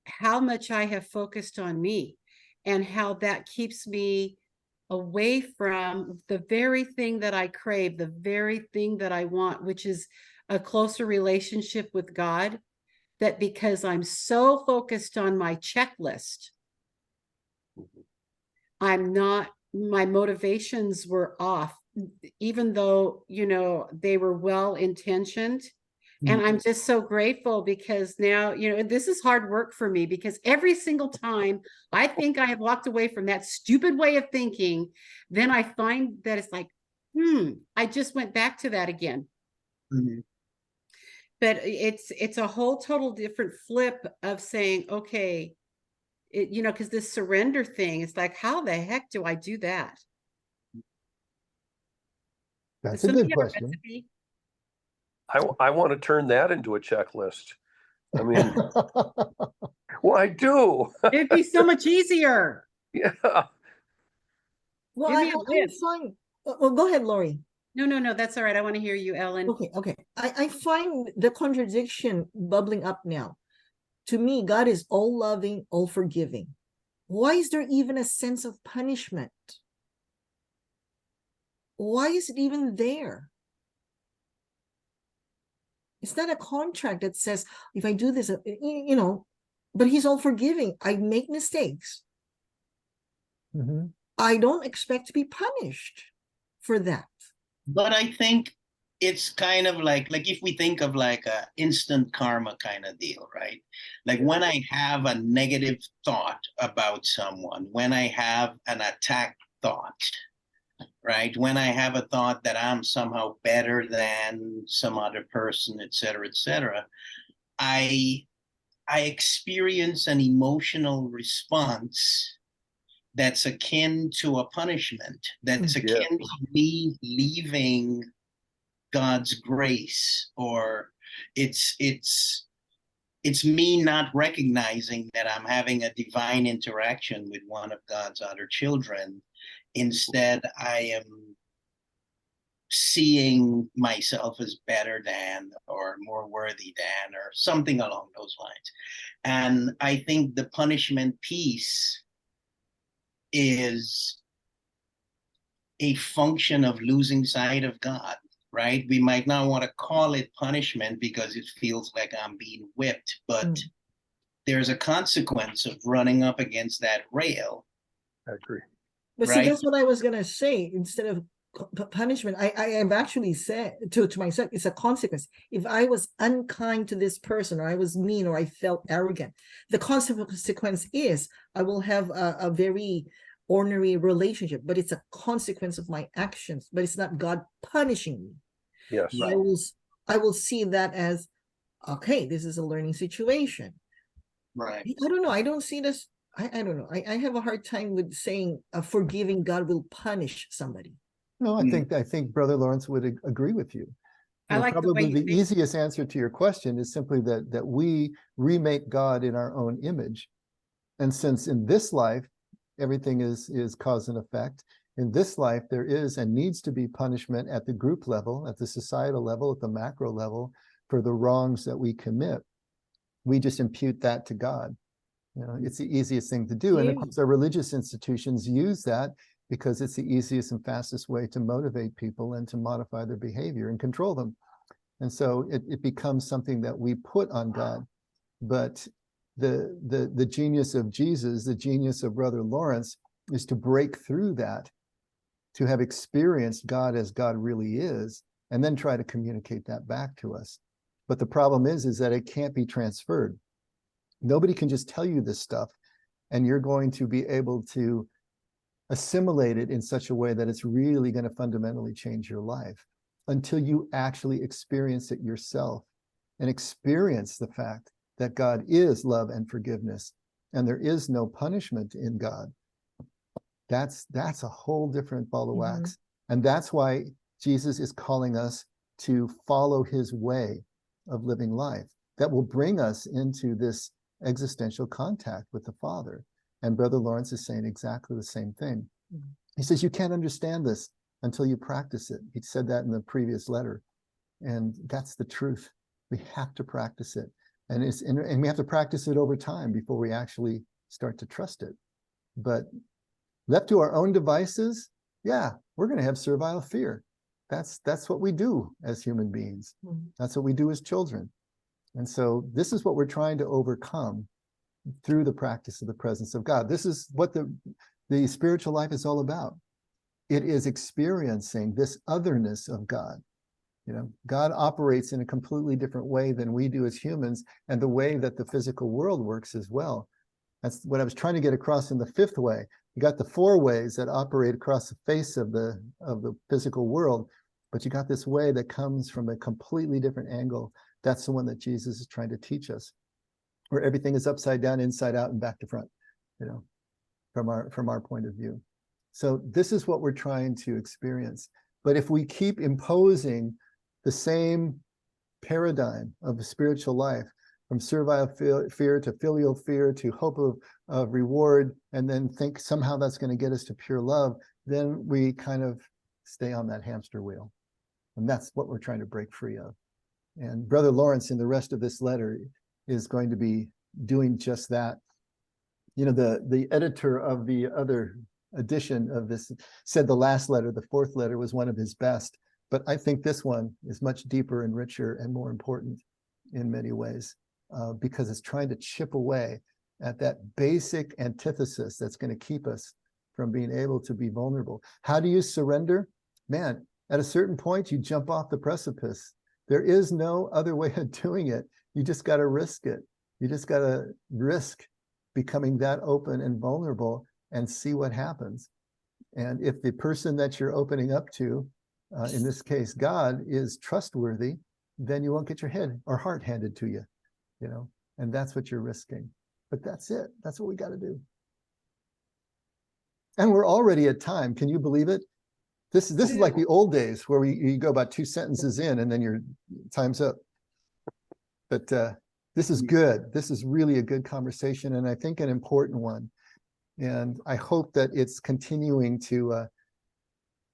how much I have focused on me, and how that keeps me away from the very thing that I crave, the very thing that I want, which is a closer relationship with God. That because I'm so focused on my checklist, my motivations were off, even though, they were well-intentioned. And I'm just so grateful, because now, this is hard work for me, because every single time I think I have walked away from that stupid way of thinking, then I find that it's like, I just went back to that again. Mm-hmm. But it's a whole total different flip of saying, okay, because this surrender thing, it's like, how the heck do I do that? That's a good question. Recipe? I want to turn that into a checklist. I mean, well, I do. It'd be so much easier. Yeah. Well, Give me a I'm list. fine. Well, go ahead, Lori. No, that's all right. I want to hear you, Ellen. Okay. I find the contradiction bubbling up now. To me, God is all loving, all forgiving. Why is there even a sense of punishment? Why is it even there? It's not a contract that says, if I do this, but he's all forgiving. I make mistakes. Mm-hmm. I don't expect to be punished for that. But I think it's kind of like if we think of like a instant karma kind of deal, right? Like when I have a negative thought about someone, when I have an attack thought, right? When I have a thought that I'm somehow better than some other person, et cetera, I experience an emotional response that's akin to a punishment, that's akin to me leaving God's grace, or it's me not recognizing that I'm having a divine interaction with one of God's other children. Instead, I am seeing myself as better than, or more worthy than, or something along those lines. And I think the punishment piece is a function of losing sight of God, right? We might not want to call it punishment because it feels like I'm being whipped, but there's a consequence of running up against that rail. I agree. But see, that's what I was going to say. Instead of punishment, I have actually said to myself, it's a consequence. If I was unkind to this person, or I was mean, or I felt arrogant, the consequence is I will have a very ordinary relationship, but it's a consequence of my actions, but it's not God punishing me. Yes. Right. I will see that as, okay, this is a learning situation. Right. I don't know. I don't see this. I don't know. I have a hard time with saying a forgiving God will punish somebody. No, I think Brother Lawrence would agree with you. I like probably the easiest answer to your question is simply that we remake God in our own image. And since in this life, everything is cause and effect, in this life, there is and needs to be punishment at the group level, at the societal level, at the macro level, for the wrongs that we commit. We just impute that to God. It's the easiest thing to do. And of course, our religious institutions use that because it's the easiest and fastest way to motivate people and to modify their behavior and control them. And so it becomes something that we put on God. But the genius of Jesus, the genius of Brother Lawrence, is to break through that, to have experienced God as God really is, and then try to communicate that back to us. But the problem is that it can't be transferred. Nobody can just tell you this stuff, and you're going to be able to assimilate it in such a way that it's really going to fundamentally change your life until you actually experience it yourself and experience the fact that God is love and forgiveness, and there is no punishment in God. That's a whole different ball of wax. And that's why Jesus is calling us to follow his way of living life that will bring us into this existential contact with the Father. And Brother Lawrence is saying exactly the same thing. He says, you can't understand this until you practice it. He said that in the previous letter. And that's the truth. We have to practice it. And we have to practice it over time before we actually start to trust it. But left to our own devices, yeah, we're going to have servile fear. That's what we do as human beings. That's what we do as children. And so this is what we're trying to overcome through the practice of the presence of God. This is what the spiritual life is all about. It is experiencing this otherness of God. You know, God operates in a completely different way than we do as humans, and the way that the physical world works as well. That's what I was trying to get across in the fifth way. You got the four ways that operate across the face of the physical world, but you got this way that comes from a completely different angle. That's the one that Jesus is trying to teach us, where everything is upside down, inside out, and back to front, you know, from our point of view. So this is what we're trying to experience. But if we keep imposing the same paradigm of the spiritual life, from servile fear to filial fear to hope of reward, and then think somehow that's going to get us to pure love, then we kind of stay on that hamster wheel. And that's what we're trying to break free of. And Brother Lawrence, in the rest of this letter, is going to be doing just that. You know, the editor of the other edition of this said the last letter, the fourth letter, was one of his best. But I think this one is much deeper and richer and more important in many ways, because it's trying to chip away at that basic antithesis that's going to keep us from being able to be vulnerable. How do you surrender? Man, at a certain point, you jump off the precipice. There is no other way of doing it. You just got to risk it. You just got to risk becoming that open and vulnerable and see what happens. And if the person that you're opening up to, in this case, God, is trustworthy, then you won't get your head or heart handed to you, you know, and that's what you're risking. But that's it. That's what we got to do. And we're already at time. Can you believe it? This is like the old days where you go about 2 sentences in and then your time's up. But this is good. This is really a good conversation, and I think an important one. And I hope that it's continuing to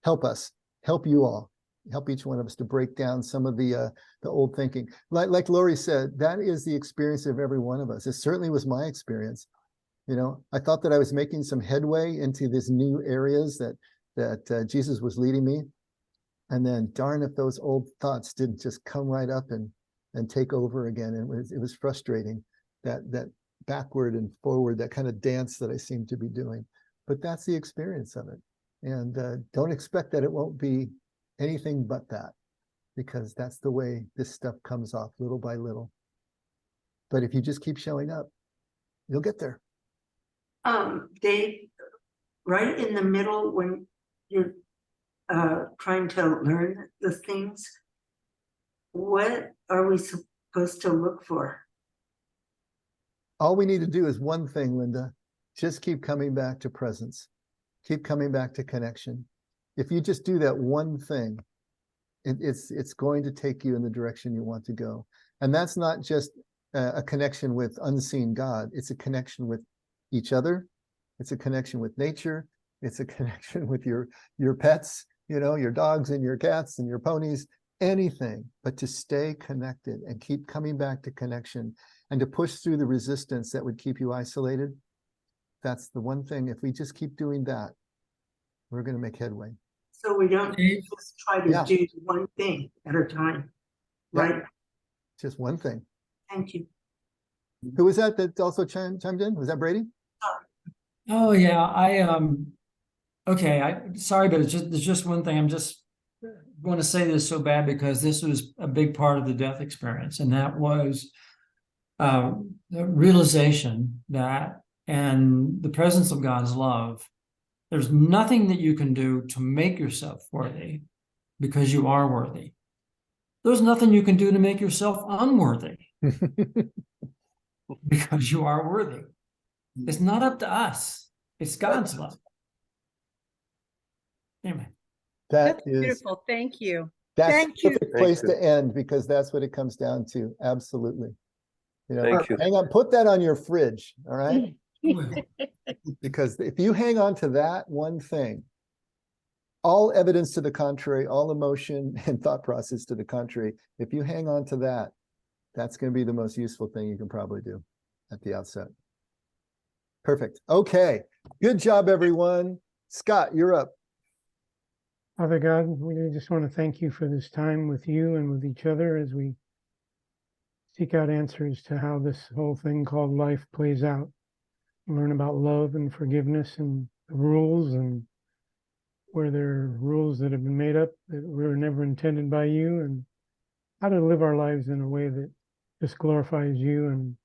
help us, help you all, help each one of us to break down some of the old thinking. Like Lori said, that is the experience of every one of us. It certainly was my experience. You know, I thought that I was making some headway into these new areas that Jesus was leading me. And then darn if those old thoughts didn't just come right up and take over again. And it was frustrating, that backward and forward, that kind of dance that I seem to be doing. But that's the experience of it. And don't expect that it won't be anything but that, because that's the way this stuff comes off little by little. But if you just keep showing up, you'll get there. Dave, right in the middle when you're trying to learn the things, what are we supposed to look for? All we need to do is one thing, Linda. Just keep coming back to presence. Keep coming back to connection. If you just do that one thing, it's going to take you in the direction you want to go. And that's not just a connection with unseen God. It's a connection with each other. It's a connection with nature. It's a connection with your pets, you know, your dogs and your cats and your ponies, anything, but to stay connected and keep coming back to connection and to push through the resistance that would keep you isolated. That's the one thing. If we just keep doing that, we're going to make headway. So we don't just try to do one thing at a time, right? Just one thing. Thank you. Who was that also chimed in? Was that Brady? Oh yeah, okay. Sorry, but it's just one thing. I'm just want to say this so bad because this was a big part of the death experience, and that was the realization that in the presence of God's love, there's nothing that you can do to make yourself worthy because you are worthy. There's nothing you can do to make yourself unworthy because you are worthy. It's not up to us. It's God's love. Anyway. That is Beautiful. Thank you. that's Thank the you. perfect place to end because that's what it comes down to. Absolutely. You know, Thank you. hang on, put that on your fridge, all right? Because if you hang on to that one thing, all evidence to the contrary, all emotion and thought process to the contrary, if you hang on to that, that's going to be the most useful thing you can probably do at the outset. Perfect. Okay. Good job, everyone. Scott, you're up. Father God, we just want to thank you for this time with you and with each other as we seek out answers to how this whole thing called life plays out. Learn about love and forgiveness and the rules, and where there are rules that have been made up that were never intended by you, and how to live our lives in a way that just glorifies you and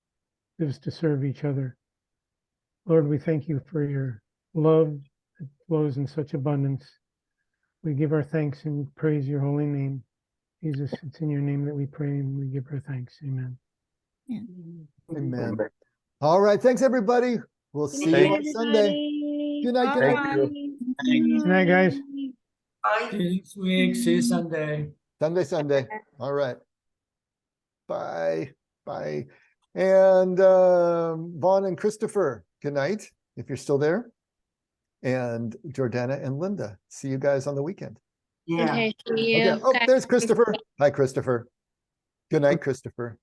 lives to serve each other. Lord, we thank you for your love that flows in such abundance. We give our thanks and praise your holy name. Jesus, it's in your name that we pray and we give our thanks. Amen. Amen. All right. Thanks, everybody. We'll see you on Sunday. Good night. Good night. Thank you. Good night, guys. See you next week. See you Sunday. Sunday. All right. Bye. Bye. And Vaughn and Christopher, good night, if you're still there. And Jordana and Linda, see you guys on the weekend. Yeah. Okay, see you. Okay. Oh, there's Christopher. Hi, Christopher. Good night, Christopher.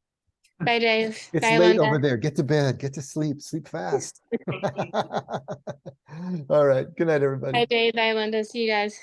Bye, Dave. It's Bye, late Linda. over there. Get to bed. Get to sleep. Sleep fast. All right. Good night, everybody. Bye, Dave. Bye, Linda. See you guys.